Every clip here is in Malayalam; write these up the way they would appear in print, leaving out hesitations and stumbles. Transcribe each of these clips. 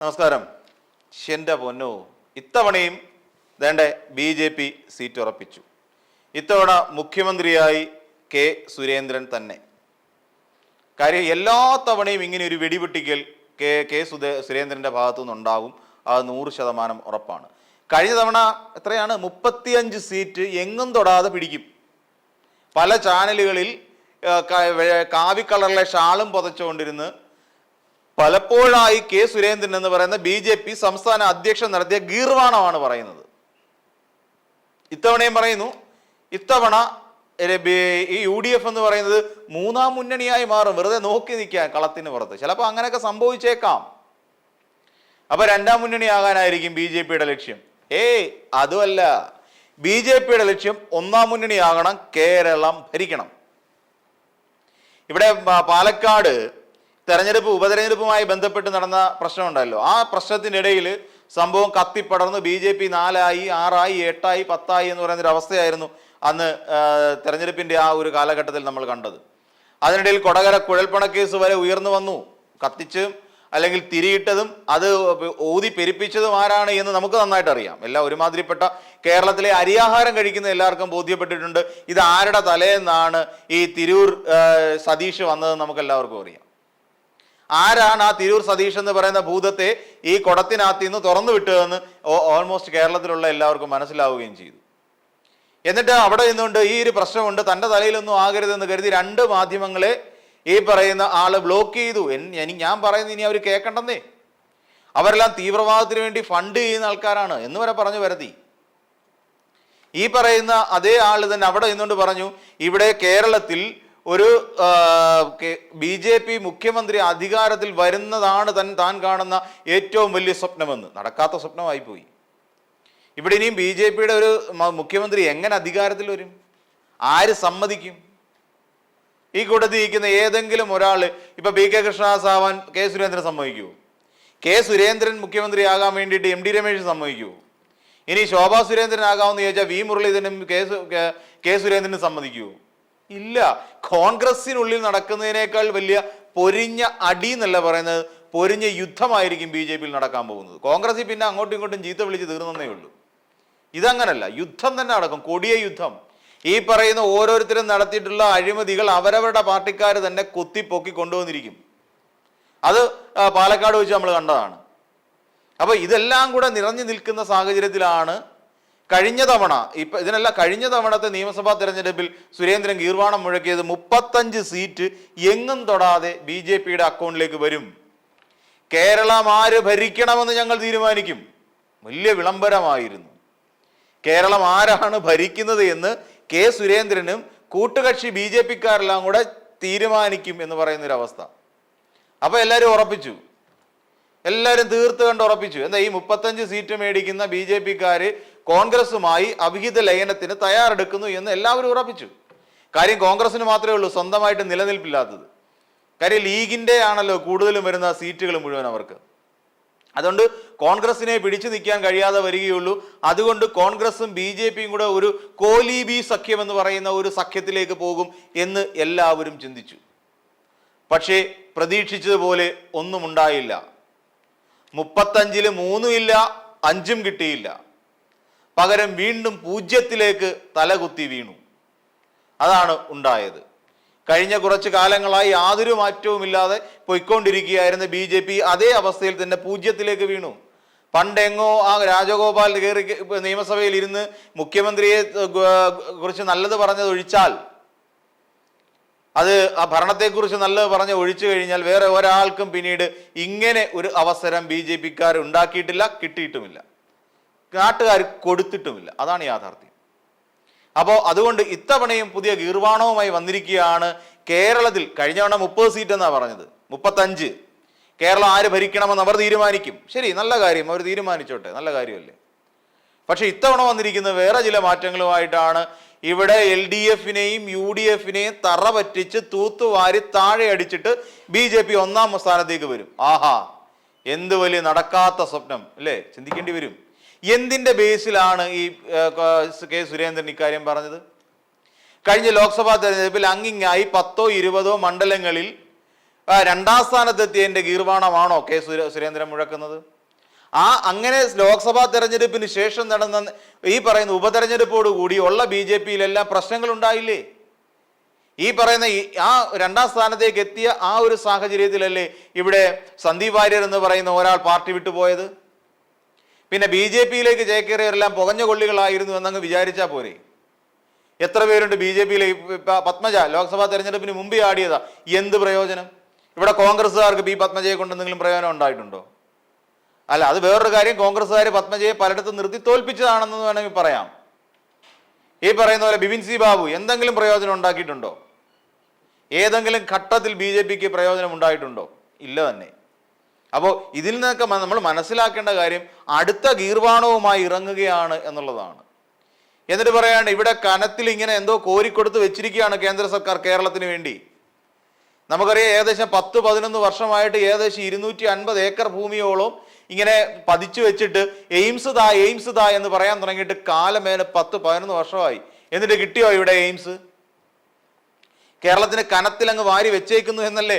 നമസ്കാരം. എൻ്റെ പൊന്നോ, ഇത്തവണയും വേണ്ട BJP സീറ്റ് ഉറപ്പിച്ചു. ഇത്തവണ മുഖ്യമന്ത്രിയായി കെ സുരേന്ദ്രൻ തന്നെ. കാര്യം എല്ലാ തവണയും ഇങ്ങനെ ഒരു വെടിപൊട്ടിക്കൽ സുരേന്ദ്രൻ്റെ ഭാഗത്തു നിന്നുണ്ടാകും. അത് 100% ഉറപ്പാണ്. കഴിഞ്ഞ തവണ എത്രയാണ് 35 സീറ്റ് എങ്ങും തൊടാതെ പിടിക്കും. പല ചാനലുകളിൽ കാവിക്കളറിലെ ഷാളും പുതച്ചുകൊണ്ടിരുന്ന് പലപ്പോഴായി കെ സുരേന്ദ്രൻ എന്ന് പറയുന്ന BJP സംസ്ഥാന അധ്യക്ഷൻ നടത്തിയ ഗീർവാണമാണ് പറയുന്നത്. ഇത്തവണയും പറയുന്നു, ഇത്തവണ ഈ UDF എന്ന് പറയുന്നത് 3ാം മുന്നണിയായി മാറും. വെറുതെ നോക്കി നിൽക്കാൻ കളത്തിന് പുറത്ത്. ചിലപ്പോൾ അങ്ങനെയൊക്കെ സംഭവിച്ചേക്കാം. അപ്പൊ 2ാം മുന്നണിയാകാനായിരിക്കും BJPയുടെ ലക്ഷ്യം. അതുമല്ല, BJPയുടെ ലക്ഷ്യം 1ാം മുന്നണിയാകണം, കേരളം ഭരിക്കണം. ഇവിടെ പാലക്കാട് ഉപതെരഞ്ഞെടുപ്പുമായി ബന്ധപ്പെട്ട് നടന്ന പ്രശ്നമുണ്ടല്ലോ. ആ പ്രശ്നത്തിനിടയിൽ സംഭവം കത്തിപ്പടർന്ന് BJP 4ആയി 6ആയി 8ആയി 10ആയി എന്ന് പറയുന്നൊരു അവസ്ഥയായിരുന്നു അന്ന് തെരഞ്ഞെടുപ്പിന്റെ ആ ഒരു കാലഘട്ടത്തിൽ നമ്മൾ കണ്ടത്. അതിനിടയിൽ കൊടകര കുഴൽപ്പണക്കേസ് വരെ ഉയർന്നു വന്നു. കത്തിച്ചും അല്ലെങ്കിൽ തിരിയിട്ടതും അത് ഊതി പെരുപ്പിച്ചതും ആരാണ് എന്ന് നമുക്ക് നന്നായിട്ട് അറിയാം. എല്ലാം ഒരുമാതിരിപ്പെട്ട കേരളത്തിലെ അരിയാഹാരം കഴിക്കുന്ന എല്ലാവർക്കും ബോധ്യപ്പെട്ടിട്ടുണ്ട് ഇത് ആരുടെ തലേന്നാണ് ഈ തിരൂർ സതീഷ് വന്നതെന്ന് നമുക്ക് എല്ലാവർക്കും അറിയാം. ആരാണ് ആ തിരൂർ സതീഷ് എന്ന് പറയുന്ന ഭൂതത്തെ ഈ കുടത്തിനകത്ത് നിന്ന് തുറന്നു വിട്ടതെന്ന് ഓൾമോസ്റ്റ് കേരളത്തിലുള്ള എല്ലാവർക്കും മനസ്സിലാവുകയും ചെയ്തു. എന്നിട്ട് അവിടെ നിന്നുകൊണ്ട് ഈ ഒരു പ്രശ്നമുണ്ട്, തൻ്റെ തലയിലൊന്നും ആകരുതെന്ന് കരുതി 2 മാധ്യമങ്ങളെ ഈ പറയുന്ന ആള് ബ്ലോക്ക് ചെയ്തു. ഞാൻ പറയുന്നത് ഇനി അവർ കേൾക്കണ്ടെന്നേ. അവരെല്ലാം തീവ്രവാദത്തിന് വേണ്ടി ഫണ്ട് ചെയ്യുന്ന ആൾക്കാരാണ് എന്ന് വരെ പറഞ്ഞു വരുത്തി. ഈ പറയുന്ന അതേ ആള് തന്നെ അവിടെ നിന്നുകൊണ്ട് പറഞ്ഞു, ഇവിടെ കേരളത്തിൽ ഒരു BJP മുഖ്യമന്ത്രി അധികാരത്തിൽ വരുന്നതാണ് താൻ കാണുന്ന ഏറ്റവും വലിയ സ്വപ്നമെന്ന്. നടക്കാത്ത സ്വപ്നമായി പോയി. ഇവിടെ ഇനിയും BJPയുടെ ഒരു മുഖ്യമന്ത്രി എങ്ങനെ അധികാരത്തിൽ വരും? ആര് സമ്മതിക്കും? ഈ കൂട്ടത്തിൽ ഇരിക്കുന്ന ഏതെങ്കിലും ഒരാൾ, ഇപ്പൊ PK കൃഷ്ണദാസ് ആവാൻ കെ സുരേന്ദ്രൻ സമ്മതിക്കുമോ? കെ സുരേന്ദ്രൻ മുഖ്യമന്ത്രിയാകാൻ വേണ്ടിയിട്ട് MD രമേശ് സമ്മതിക്കുമോ? ഇനി ശോഭാ സുരേന്ദ്രൻ ആകാമെന്ന് ചോദിച്ചാൽ V മുരളീധരനും കെ സുരേന്ദ്രനും സമ്മതിക്കുമോ? ഇല്ല. കോൺഗ്രസിനുള്ളിൽ നടക്കുന്നതിനേക്കാൾ വലിയ പൊരിഞ്ഞ അടി എന്നല്ല പറയുന്നത്, പൊരിഞ്ഞ യുദ്ധമായിരിക്കും BJPയിൽ നടക്കാൻ പോകുന്നത്. കോൺഗ്രസിൽ പിന്നെ അങ്ങോട്ടും ഇങ്ങോട്ടും ചീത്ത വിളിച്ച് തീർന്നേ ഉള്ളൂ. ഇതങ്ങനല്ല, യുദ്ധം തന്നെ നടക്കും, കൊടിയ യുദ്ധം. ഈ പറയുന്ന ഓരോരുത്തരും നടത്തിയിട്ടുള്ള അഴിമതികൾ അവരവരുടെ പാർട്ടിക്കാർ തന്നെ കൊത്തിപ്പൊക്കി കൊണ്ടുവന്നിരിക്കും. അത് പാലക്കാട് വെച്ച് നമ്മൾ കണ്ടതാണ്. അപ്പൊ ഇതെല്ലാം കൂടെ നിറഞ്ഞു നിൽക്കുന്ന സാഹചര്യത്തിലാണ് കഴിഞ്ഞ തവണത്തെ നിയമസഭാ തെരഞ്ഞെടുപ്പിൽ സുരേന്ദ്രൻ ഗീർവാണം മുഴക്കിയത് 35 സീറ്റ് എങ്ങും തൊടാതെ BJPയുടെ അക്കൗണ്ടിലേക്ക് വരും. കേരളം ആര് ഭരിക്കണമെന്ന് ഞങ്ങൾ തീരുമാനിക്കും. വലിയ വിളംബരമായിരുന്നു. കേരളം ആരാണ് ഭരിക്കുന്നത് എന്ന് കെ സുരേന്ദ്രനും കൂട്ടുകക്ഷി BJPക്കാരെല്ലാം കൂടെ തീരുമാനിക്കും എന്ന് പറയുന്നൊരവസ്ഥ. അപ്പൊ എല്ലാവരും ഉറപ്പിച്ചു, എല്ലാവരും തീർത്ത് കണ്ട് ഉറപ്പിച്ചു. എന്താ, ഈ 35 സീറ്റ് മേടിക്കുന്ന BJPക്കാര് കോൺഗ്രസുമായി അവിഹിത ലയനത്തിന് തയ്യാറെടുക്കുന്നു എന്ന് എല്ലാവരും ഉറപ്പിച്ചു. കാര്യം കോൺഗ്രസിന് മാത്രമേ ഉള്ളൂ സ്വന്തമായിട്ട് നിലനിൽപ്പില്ലാത്തത്. കാര്യം ലീഗിന്റെ ആണല്ലോ കൂടുതലും വരുന്ന സീറ്റുകൾ മുഴുവൻ അവർക്ക്. അതുകൊണ്ട് കോൺഗ്രസിനെ പിടിച്ചു നിൽക്കാൻ കഴിയാതെ വരികയുള്ളൂ. അതുകൊണ്ട് കോൺഗ്രസും BJPയും കൂടെ ഒരു കോലീബി സഖ്യം എന്ന് പറയുന്ന ഒരു സഖ്യത്തിലേക്ക് പോകും എന്ന് എല്ലാവരും ചിന്തിച്ചു. പക്ഷേ പ്രതീക്ഷിച്ചതുപോലെ ഒന്നും ഉണ്ടായില്ല. 35-ൽ 3 ഇല്ല, 5ഉം കിട്ടിയില്ല. പകരം വീണ്ടും 0ത്തിലേക്ക് തലകുത്തി വീണു. അതാണ് ഉണ്ടായത്. കഴിഞ്ഞ കുറച്ച് കാലങ്ങളായി യാതൊരു മാറ്റവുമില്ലാതെ പോയിക്കൊണ്ടിരിക്കുകയായിരുന്ന BJP അതേ അവസ്ഥയിൽ തന്നെ 0ത്തിലേക്ക് വീണു. പണ്ടെങ്ങോ ആ രാജഗോപാൽ കയറി നിയമസഭയിൽ ഇരുന്ന് മുഖ്യമന്ത്രിയെ കുറിച്ച് നല്ലത് പറഞ്ഞത് ഒഴിച്ചാൽ, അത് ആ ഭരണത്തെക്കുറിച്ച് നല്ലത് പറഞ്ഞ് ഒഴിച്ചു കഴിഞ്ഞാൽ വേറെ ഒരാൾക്കും പിന്നീട് ഇങ്ങനെ ഒരു അവസരം BJPക്കാർ ഉണ്ടാക്കിയിട്ടില്ല, കിട്ടിയിട്ടുമില്ല, നാട്ടുകാർ കൊടുത്തിട്ടുമില്ല. അതാണ് യാഥാർത്ഥ്യം. അപ്പോൾ അതുകൊണ്ട് ഇത്തവണയും പുതിയ ഗീർവാണവുമായി വന്നിരിക്കുകയാണ്. കേരളത്തിൽ കഴിഞ്ഞ തവണ 30 സീറ്റ് എന്നാണ് പറഞ്ഞത്, 35. കേരളം ആര് ഭരിക്കണമെന്ന് അവർ തീരുമാനിക്കും. ശരി, നല്ല കാര്യം, അവർ തീരുമാനിച്ചോട്ടെ, നല്ല കാര്യമല്ലേ. പക്ഷെ ഇത്തവണ വന്നിരിക്കുന്നത് വേറെ ചില മാറ്റങ്ങളുമായിട്ടാണ്. ഇവിടെ LDFനെയും UDFനെയും തറ പറ്റിച്ച് തൂത്തുവാരി താഴെ അടിച്ചിട്ട് BJP 1ാം സ്ഥാനത്തേക്ക് വരും. ആഹാ, എന്ത് വലിയ നടക്കാത്ത സ്വപ്നം അല്ലേ, ചിന്തിക്കേണ്ടി വരും. എന്തിന്റെ ബേസിലാണ് ഈ കെ സുരേന്ദ്രൻ ഇക്കാര്യം പറഞ്ഞത്? കഴിഞ്ഞ ലോക്സഭാ തെരഞ്ഞെടുപ്പിൽ അങ്ങിങ്ങായി 10-20 മണ്ഡലങ്ങളിൽ രണ്ടാം സ്ഥാനത്തെത്തിയതിന്റെ ഗീർവാണമാണോ കെ സുരേന്ദ്രൻ മുഴക്കുന്നത്? അങ്ങനെ ലോക്സഭാ തെരഞ്ഞെടുപ്പിന് ശേഷം നടന്ന ഈ പറയുന്ന ഉപതെരഞ്ഞെടുപ്പോടുകൂടി ഉള്ള BJP-യിലെല്ലാം പ്രശ്നങ്ങൾ ഉണ്ടായില്ലേ? ഈ പറയുന്ന ആ രണ്ടാം സ്ഥാനത്തേക്ക് എത്തിയ ആ ഒരു സാഹചര്യത്തിലല്ലേ ഇവിടെ സന്ദീപ് വാര്യർ എന്ന് പറയുന്ന ഒരാൾ പാർട്ടി വിട്ടുപോയത്? പിന്നെ BJP-യിലേക്ക് ചേക്കേറിയവരെല്ലാം പുകഞ്ഞ കൊള്ളികളായിരുന്നു എന്നങ്ങ് വിചാരിച്ചാൽ പോരെ? എത്ര പേരുണ്ട് BJP-യിലേക്ക്? പത്മജ ലോക്സഭാ തെരഞ്ഞെടുപ്പിന് മുമ്പ് ആടിയതാ. എന്ത് പ്രയോജനം? ഇവിടെ കോൺഗ്രസ്സുകാർക്ക് പത്മജയെ കൊണ്ട് എന്തെങ്കിലും പ്രയോജനം ഉണ്ടായിട്ടുണ്ടോ? അല്ല, അത് വേറൊരു കാര്യം. കോൺഗ്രസ്സുകാർ പത്മജയെ പലയിടത്തും നിർത്തി തോൽപ്പിച്ചതാണെന്ന് വേണമെങ്കിൽ പറയാം. ഈ പറയുന്ന പോലെ ബിപിൻ സി ബാബു എന്തെങ്കിലും പ്രയോജനം ഉണ്ടാക്കിയിട്ടുണ്ടോ? ഏതെങ്കിലും ഘട്ടത്തിൽ BJP-ക്ക് പ്രയോജനം ഉണ്ടായിട്ടുണ്ടോ? ഇല്ല തന്നെ. അപ്പോൾ ഇതിൽ നിന്നൊക്കെ നമ്മൾ മനസ്സിലാക്കേണ്ട കാര്യം അടുത്ത ഗീർവാണവുമായി ഇറങ്ങുകയാണ് എന്നുള്ളതാണ്. എന്നിട്ട് പറയാണ്ട് ഇവിടെ കനത്തിൽ ഇങ്ങനെ എന്തോ കോരിക്കൊടുത്ത് വെച്ചിരിക്കുകയാണ് കേന്ദ്ര സർക്കാർ കേരളത്തിന് വേണ്ടി. നമുക്കറിയാം, ഏകദേശം 10-11 വർഷമായിട്ട് ഏകദേശം 250 ഏക്കർ ഭൂമിയോളം ഇങ്ങനെ പതിച്ചു വെച്ചിട്ട് എയിംസ് താ എന്ന് പറയാൻ തുടങ്ങിയിട്ട് കാലമേലെ 10-11 വർഷമായി. എന്നിട്ട് കിട്ടിയോ ഇവിടെ എയിംസ്? കേരളത്തിന് കനത്തിൽ അങ്ങ് വാരി വെച്ചേക്കുന്നു എന്നല്ലേ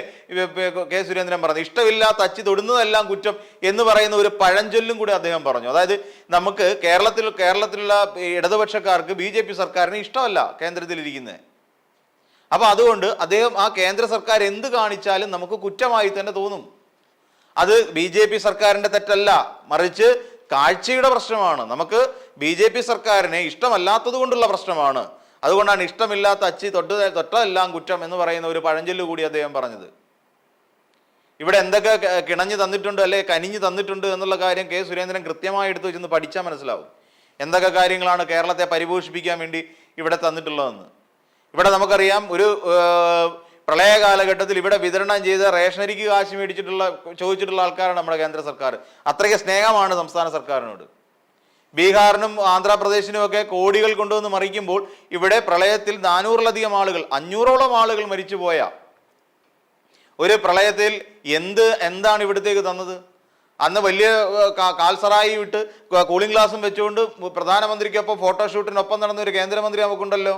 കെ സുരേന്ദ്രൻ പറഞ്ഞു. ഇഷ്ടമില്ലാത്ത അച്ചി തൊടുന്നതെല്ലാം കുറ്റം എന്ന് പറയുന്ന ഒരു പഴഞ്ചൊല്ലും കൂടി അദ്ദേഹം പറഞ്ഞു. അതായത് നമുക്ക് കേരളത്തിലുള്ള ഇടതുപക്ഷക്കാർക്ക് BJP സർക്കാരിന് ഇഷ്ടമല്ല കേന്ദ്രത്തിലിരിക്കുന്നത്. അപ്പൊ അതുകൊണ്ട് അദ്ദേഹം ആ കേന്ദ്ര സർക്കാർ എന്ത് കാണിച്ചാലും നമുക്ക് കുറ്റമായി തന്നെ തോന്നും. അത് BJP സർക്കാരിന്റെ തെറ്റല്ല, മറിച്ച് കാഴ്ചയുടെ പ്രശ്നമാണ്. നമുക്ക് BJP സർക്കാരിനെ ഇഷ്ടമല്ലാത്തത് കൊണ്ടുള്ള പ്രശ്നമാണ്. അതുകൊണ്ടാണ് ഇഷ്ടമില്ലാത്ത അച്ചി തൊട്ടതെല്ലാം കുറ്റം എന്ന് പറയുന്ന ഒരു പഴഞ്ചൊല്ലു കൂടി അദ്ദേഹം പറഞ്ഞത്. ഇവിടെ എന്തൊക്കെ കിണഞ്ഞു തന്നിട്ടുണ്ട് അല്ലെ കനിഞ്ഞു തന്നിട്ടുണ്ട് എന്നുള്ള കാര്യം കെ സുരേന്ദ്രൻ കൃത്യമായി എടുത്തു വെച്ചൊന്ന് പഠിച്ചാൽ മനസ്സിലാവും. എന്തൊക്കെ കാര്യങ്ങളാണ് കേരളത്തെ പരിപോഷിപ്പിക്കാൻ വേണ്ടി ഇവിടെ തന്നിട്ടുള്ളതെന്ന്. ഇവിടെ നമുക്കറിയാം, ഒരു പ്രളയ കാലഘട്ടത്തിൽ ഇവിടെ വിതരണം ചെയ്ത റേഷനരിക്ക് കാശ് ചോദിച്ചിട്ടുള്ള ആൾക്കാരാണ് നമ്മുടെ കേന്ദ്ര സർക്കാർ. അത്രയ്ക്ക് സ്നേഹമാണ് സംസ്ഥാന സർക്കാരിനോട്. ബീഹാറിനും ആന്ധ്രാപ്രദേശിനും ഒക്കെ കോടികൾ കൊണ്ടുവന്ന് മറിക്കുമ്പോൾ ഇവിടെ പ്രളയത്തിൽ 400-ലധികം ആളുകൾ, 500ഓളം ആളുകൾ മരിച്ചുപോയ ഒരു പ്രളയത്തിൽ എന്താണ് ഇവിടത്തേക്ക് തന്നത്? അന്ന് വലിയ കാൽസറായി വിട്ട് കൂളിംഗ് ഗ്ലാസും വെച്ചുകൊണ്ട് പ്രധാനമന്ത്രിക്കൊപ്പം ഫോട്ടോഷൂട്ടിനൊപ്പം നടന്ന ഒരു കേന്ദ്രമന്ത്രി നമുക്കുണ്ടല്ലോ.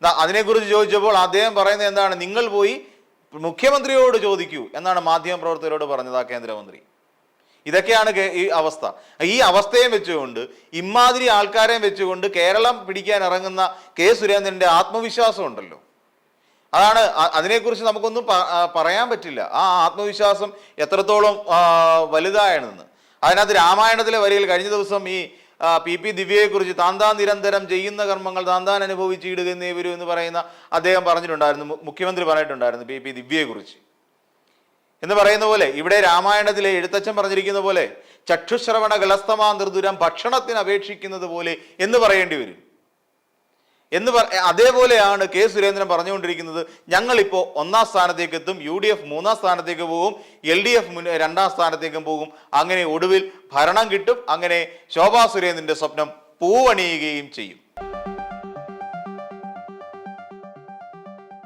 അതിനെക്കുറിച്ച് ചോദിച്ചപ്പോൾ അദ്ദേഹം പറയുന്നത് എന്താണ്? നിങ്ങൾ പോയി മുഖ്യമന്ത്രിയോട് ചോദിക്കൂ എന്നാണ് മാധ്യമപ്രവർത്തകരോട് പറഞ്ഞത് ആ കേന്ദ്രമന്ത്രി. ഇതൊക്കെയാണ് ഈ അവസ്ഥ. ഈ അവസ്ഥയും വെച്ചുകൊണ്ട്, ഇമാതിരി ആൾക്കാരെയും വെച്ചുകൊണ്ട് കേരളം പിടിക്കാൻ ഇറങ്ങുന്ന കെ സുരേന്ദ്രന്റെ ആത്മവിശ്വാസം ഉണ്ടല്ലോ, അതാണ്. അതിനെക്കുറിച്ച് നമുക്കൊന്നും പറയാൻ പറ്റില്ല. ആ ആത്മവിശ്വാസം എത്രത്തോളം വലുതായെന്ന്. അതിനകത്ത് രാമായണത്തിലെ വരിയിൽ കഴിഞ്ഞ ദിവസം ഈ PP ദിവ്യയെക്കുറിച്ച് താന്താൻ നിരന്തരം ചെയ്യുന്ന കർമ്മങ്ങൾ താന്താൻ അനുഭവിച്ചിടുകയെന്നേ വരൂ എന്ന് പറയുന്ന അദ്ദേഹം പറഞ്ഞിട്ടുണ്ടായിരുന്നു, മുഖ്യമന്ത്രി പറഞ്ഞിട്ടുണ്ടായിരുന്നു PP ദിവ്യയെക്കുറിച്ച്. എന്ന് പറയുന്ന പോലെ ഇവിടെ രാമായണത്തിലെ എഴുത്തച്ഛൻ പറഞ്ഞിരിക്കുന്ന പോലെ ചക്ഷുശ്രവണ ഗലസ്തമാ നിർദുരം ഭക്ഷണത്തിന് അപേക്ഷിക്കുന്നത് പോലെ എന്ന് പറയേണ്ടി വരും. അതേപോലെയാണ് കെ സുരേന്ദ്രൻ പറഞ്ഞുകൊണ്ടിരിക്കുന്നത്. ഞങ്ങളിപ്പോ 1-ാം സ്ഥാനത്തേക്ക് എത്തും, UDF 3-ാം സ്ഥാനത്തേക്ക് പോകും, LDF 2-ാം സ്ഥാനത്തേക്കും പോകും. അങ്ങനെ ഒടുവിൽ ഭരണം കിട്ടും. അങ്ങനെ ശോഭാ സുരേന്ദ്രന്റെ സ്വപ്നം പൂവണിയുകയും ചെയ്യും.